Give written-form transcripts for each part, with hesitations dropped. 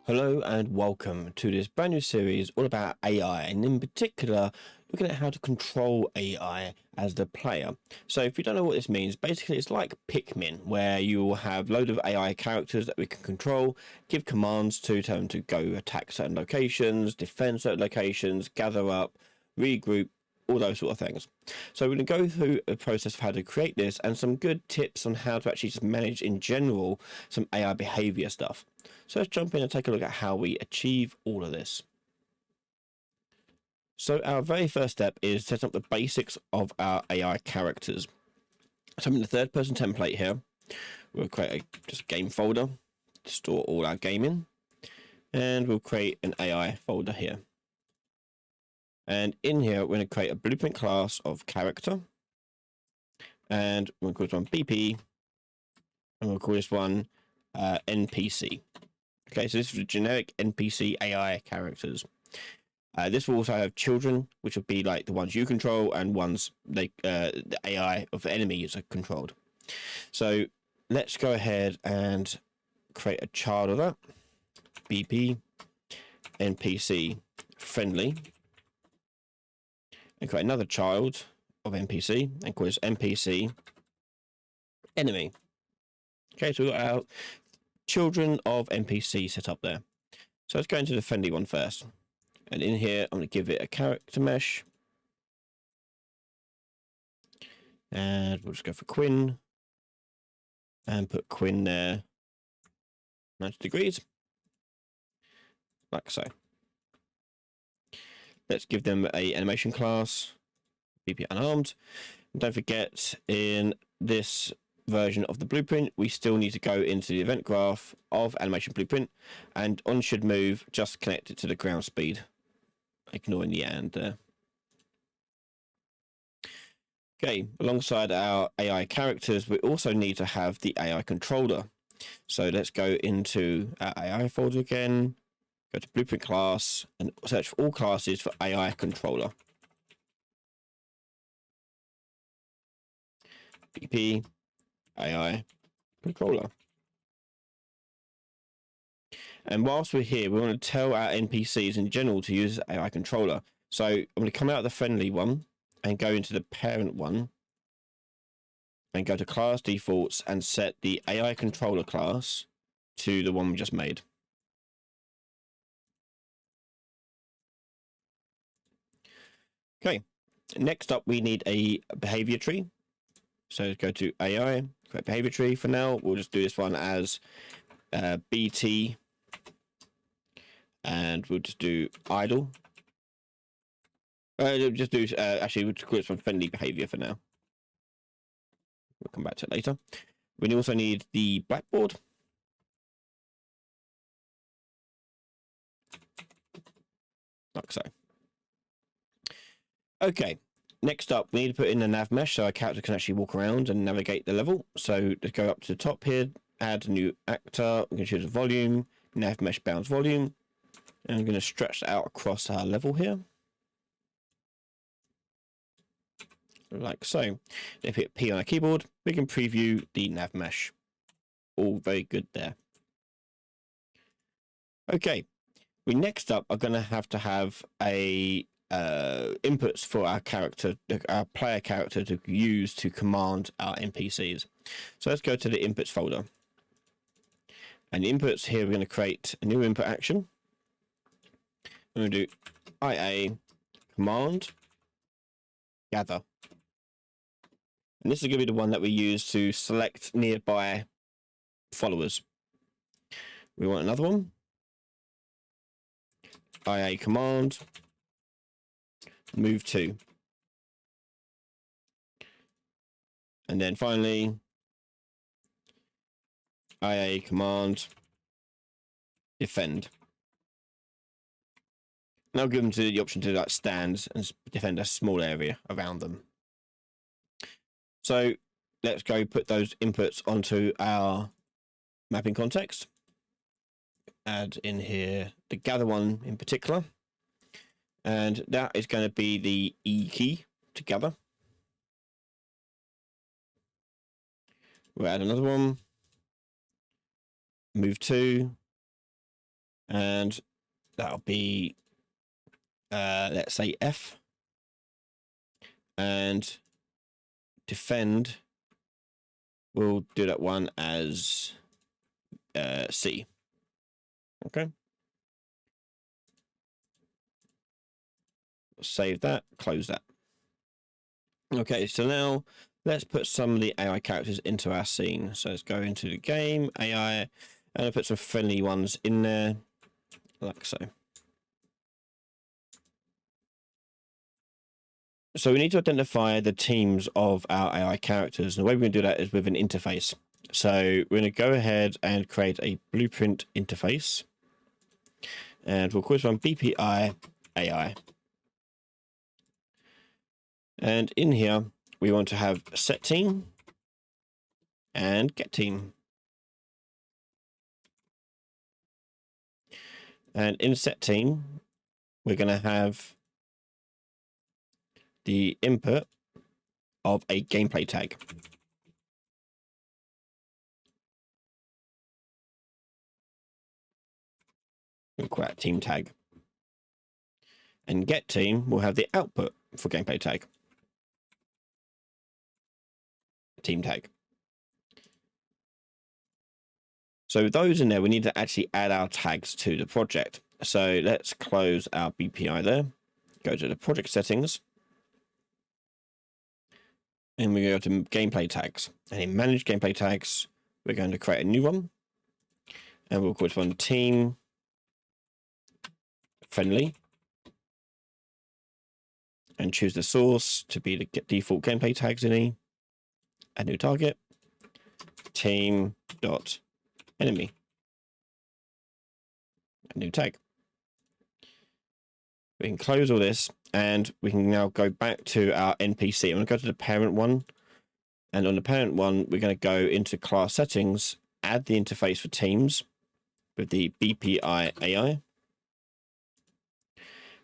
Hello and welcome to this brand new series all about AI, and in particular looking at how to control AI as the player. So if you don't know what this means, basically it's like Pikmin, where you will have a load of AI characters that we can control, give commands to tell them to go attack certain locations, defend certain locations, gather up, regroup, all those sort of things. So we're going to go through a process of how to create this and some good tips on how to actually just manage in general some AI behavior stuff. So let's jump in and take a look at how we achieve all of this. So our very first step is setting up the basics of our AI characters. So I'm in the third person template here. We'll create just a game folder to store all our gaming, and we'll create an AI folder here. And in here, we're going to create a blueprint class of character, and we'll call this one BP, and we'll call this one NPC. Okay, so this is a generic NPC AI characters. This will also have children, which will be like the ones you control and ones the AI of the enemies are controlled. So let's go ahead and create a child of that. BP NPC friendly. And create another child of NPC and call this NPC enemy. Okay, so we've got our children of NPC set up there. So let's go into the friendly one first. And in here, I'm going to give it a character mesh. And we'll just go for Quinn. And put Quinn there 90 degrees. Like so. Let's give them a animation class. BP unarmed. And don't forget, in this version of the blueprint, we still need to go into the event graph of animation blueprint, and on should move, just connect it to the ground speed, ignoring the and there. Okay, alongside our AI characters, we also need to have the AI controller. So let's go into our AI folder again, go to blueprint class, and search for all classes for AI controller. BP AI controller. And whilst we're here, we want to tell our NPCs in general to use AI controller. So I'm going to come out of the friendly one and go into the parent one and go to class defaults and set the AI controller class to the one we just made. Okay, next up we need a behavior tree. So go to AI, create behavior tree. For now, we'll just do this one as BT, and we'll just do idle. Just do actually we'll call it some friendly behavior for now. We'll come back to it later. We also need the blackboard. Like so. Okay, next up, we need to put in the nav mesh so our character can actually walk around and navigate the level. So let's go up to the top here, add a new actor. We can choose a volume, nav mesh bounds volume. And I'm going to stretch that out across our level here. Like so. If we hit P on our keyboard, we can preview the nav mesh. All very good there. Okay, we next up are going to have a inputs for our character, our player character, to use to command our NPCs. So let's go to the inputs folder. And the inputs here, we're going to create a new input action. I'm going to do IA command gather. And this is going to be the one that we use to select nearby followers. We want another one. IA command move to. And then finally, IA command defend. And I'll give them the option to like stand and defend a small area around them. So let's go put those inputs onto our mapping context. Add in here the gather one in particular. And that is going to be the E key to gather. We'll add another one. Move to. and that'll be let's say F, and defend, we'll do that one as C. Okay, save that, close that. Okay, so now let's put some of the AI characters into our scene. So let's go into the game, AI, and I'll put some friendly ones in there, like so. So we need to identify the teams of our AI characters. And the way we're going to do that is with an interface. So we're going to go ahead and create a blueprint interface. And we'll call this one BPI AI. And in here, we want to have set team and get team. And in set team, we're going to have the input of a gameplay tag. We'll call that team tag. And get team will have the output for gameplay tag. Team tag. So with those in there, we need to actually add our tags to the project. So let's close our BPI there. Go to the project settings. And we go to gameplay tags. And in manage gameplay tags, we're going to create a new one. And we'll call this one team friendly. And choose the source to be the default gameplay tags in E. A new target. Team dot enemy. A new tag. We can close all this, and we can now go back to our NPC. I'm going to go to the parent one, and on the parent one, we're going to go into class settings, add the interface for teams with the BPI AI,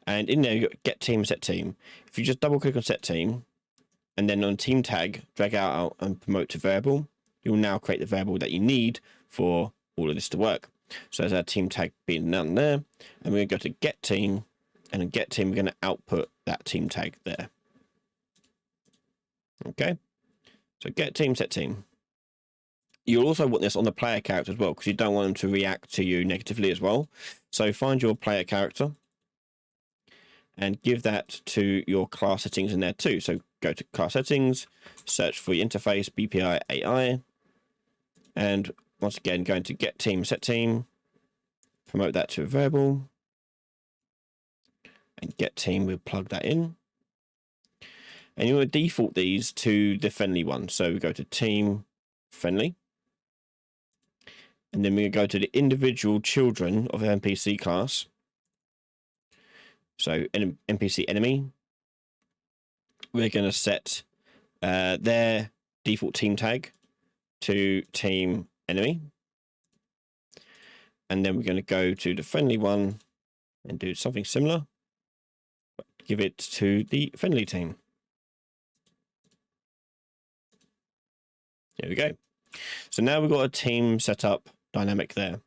and in there you got get team, set team. If you just double click on set team, and then on team tag, drag out and promote to variable, you'll now create the variable that you need for all of this to work. So there's our team tag being done there, and we're going to go to get team. And in get team, we're going to output that team tag there. Okay. So get team, set team. You'll also want this on the player character as well, because you don't want them to react to you negatively as well. So find your player character and give that to your class settings in there too. So go to class settings, search for your interface, BPI AI. And once again, go into get team, set team, promote that to a variable. And get team, we'll plug that in. And you want to default these to the friendly one. So we go to team friendly. And then we go to the individual children of the NPC class. So NPC enemy. We're going to set their default team tag to team enemy. And then we're going to go to the friendly one and do something similar. Give it to the friendly team. There we go. So now we've got a team set up dynamic there.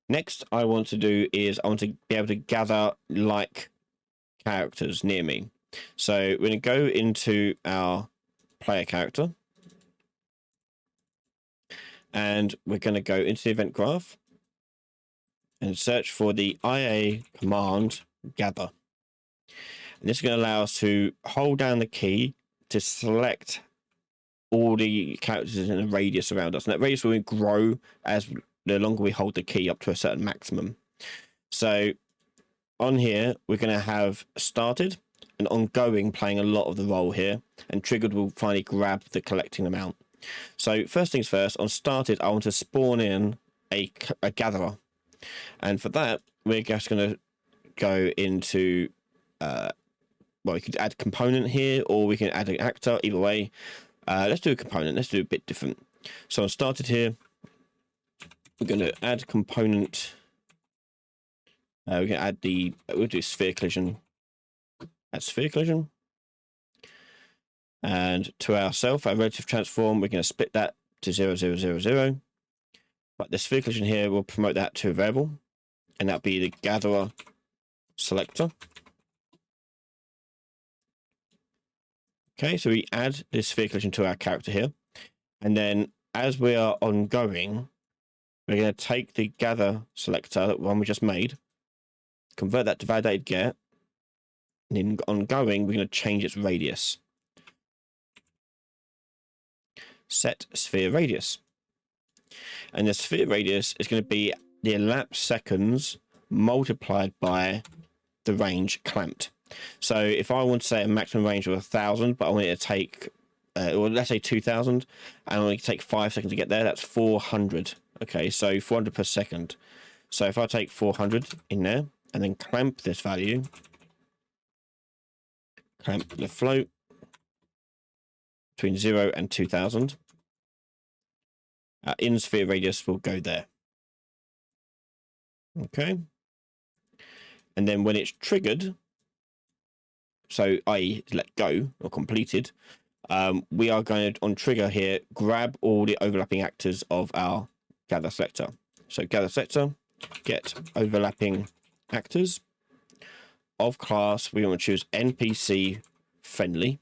Next, I want to do is I want to be able to gather like characters near me. So we're going to go into our player character. And we're going to go into the event graph and search for the IA command gather. And this is going to allow us to hold down the key to select all the characters in a radius around us. And that radius will grow as the longer we hold the key up to a certain maximum. So on here, we're going to have started and ongoing playing a lot of the role here. And triggered will finally grab the collecting amount. So first things first, on started, I want to spawn in a gatherer. And for that, we're just going to go into... well, we could add component here, or we can add an actor. Either way, let's do a component. Let's do a bit different. So I started here. We're going to add component. We're going to add we'll do sphere collision. Add sphere collision. And to ourself, our relative transform, we're going to split that to 0, 0, 0, 0. But the sphere collision here, we'll promote that to a variable. and that'll be the gatherer selector. Okay, so we add this sphere collision to our character here, and then as we are ongoing, we're going to take the gather selector, that one we just made, convert that to validated get, and in ongoing, we're going to change its radius. Set sphere radius. And the sphere radius is going to be the elapsed seconds multiplied by the range clamped. So if I want to say a maximum range of 1,000, but I want it to take, or let's say 2,000, and I want it to take 5 seconds to get there, that's 400. Okay, so 400 per second. So if I take 400 in there, and then clamp this value, clamp the float between 0 and 2,000, our in sphere radius will go there. Okay. And then when it's triggered, so i.e. let go or completed, we are going to, on trigger here, grab all the overlapping actors of our gather selector. So gather selector, get overlapping actors of class. We want to choose NPC friendly.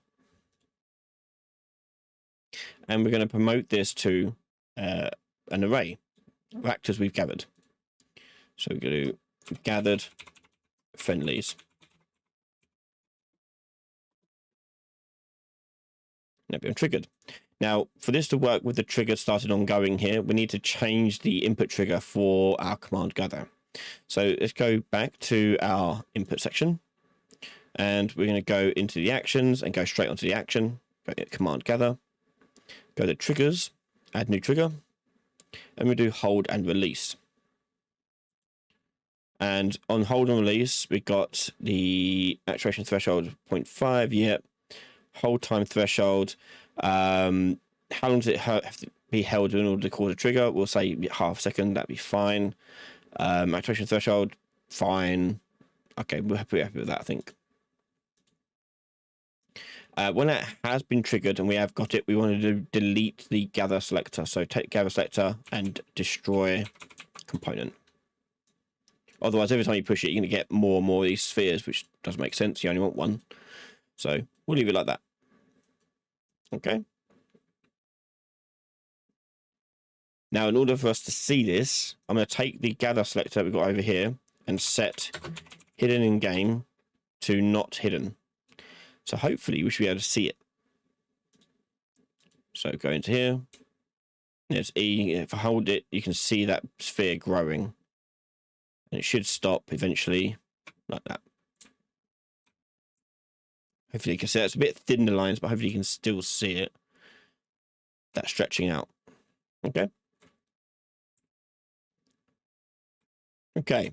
And we're going to promote this to an array of actors we've gathered. So we're going to do gathered friendlies. Now be triggered. Now, for this to work with the trigger started ongoing here, we need to change the input trigger for our command gather. So let's go back to our input section, and we're going to go into the actions and go straight onto the action. Go to command gather, go to triggers, add new trigger, and we do hold and release. And on hold and release, we got the actuation threshold of 0.5. Yep. Hold time threshold. How long does it have to be held in order to cause a trigger? We'll say half a second. That'd be fine. Actuation threshold, fine. Okay, we're happy with that, I think. When it has been triggered and we have got it, we want to delete the gather selector. So take gather selector and destroy component. Otherwise, every time you push it, you're going to get more and more of these spheres, which doesn't make sense. You only want one. So we'll leave it like that. Okay. Now, in order for us to see this, I'm going to take the gather selector we've got over here and set hidden in game to not hidden. So hopefully we should be able to see it. So go into here. There's E. If I hold it, you can see that sphere growing. And it should stop eventually, like that. Hopefully you can see it. It's a bit thin, the lines, but hopefully you can still see it. That's stretching out. Okay. Okay.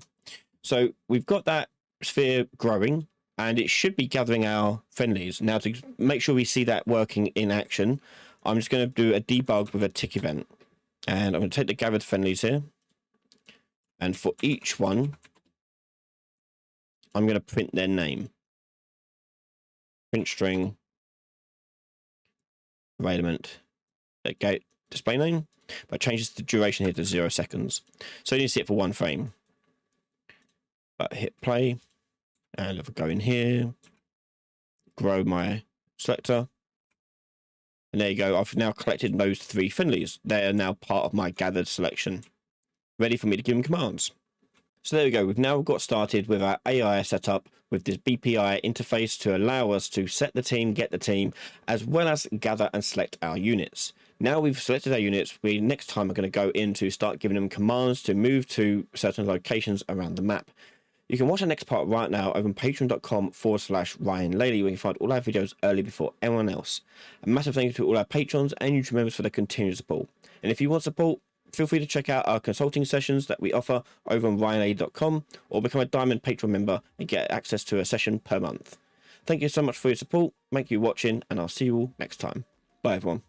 So we've got that sphere growing, and it should be gathering our friendlies. Now, to make sure we see that working in action, I'm just going to do a debug with a tick event. And I'm going to take the gathered friendlies here. And for each one, I'm going to print their name. Print string, array element, gate display name, but changes the duration here to 0 seconds. So you need to see it for 1 frame. But hit play, and if I go in here, grow my selector, and there you go. I've now collected those 3 friendlies. They are now part of my gathered selection, ready for me to give them commands. So there we go. We've now got started with our AI setup with this BPI interface to allow us to set the team, get the team, as well as gather and select our units. Now we've selected our units, we next time are going to go in to start giving them commands to move to certain locations around the map. You can watch the next part right now over on patreon.com/Ryan Laley, where you can find all our videos early before anyone else. A massive thank you to all our patrons and YouTube members for their continued support. And if you want support, feel free to check out our consulting sessions that we offer over on ryanlaley.com, or become a Diamond Patreon member and get access to a session per month. Thank you so much for your support. Thank you for watching, and I'll see you all next time. Bye, everyone.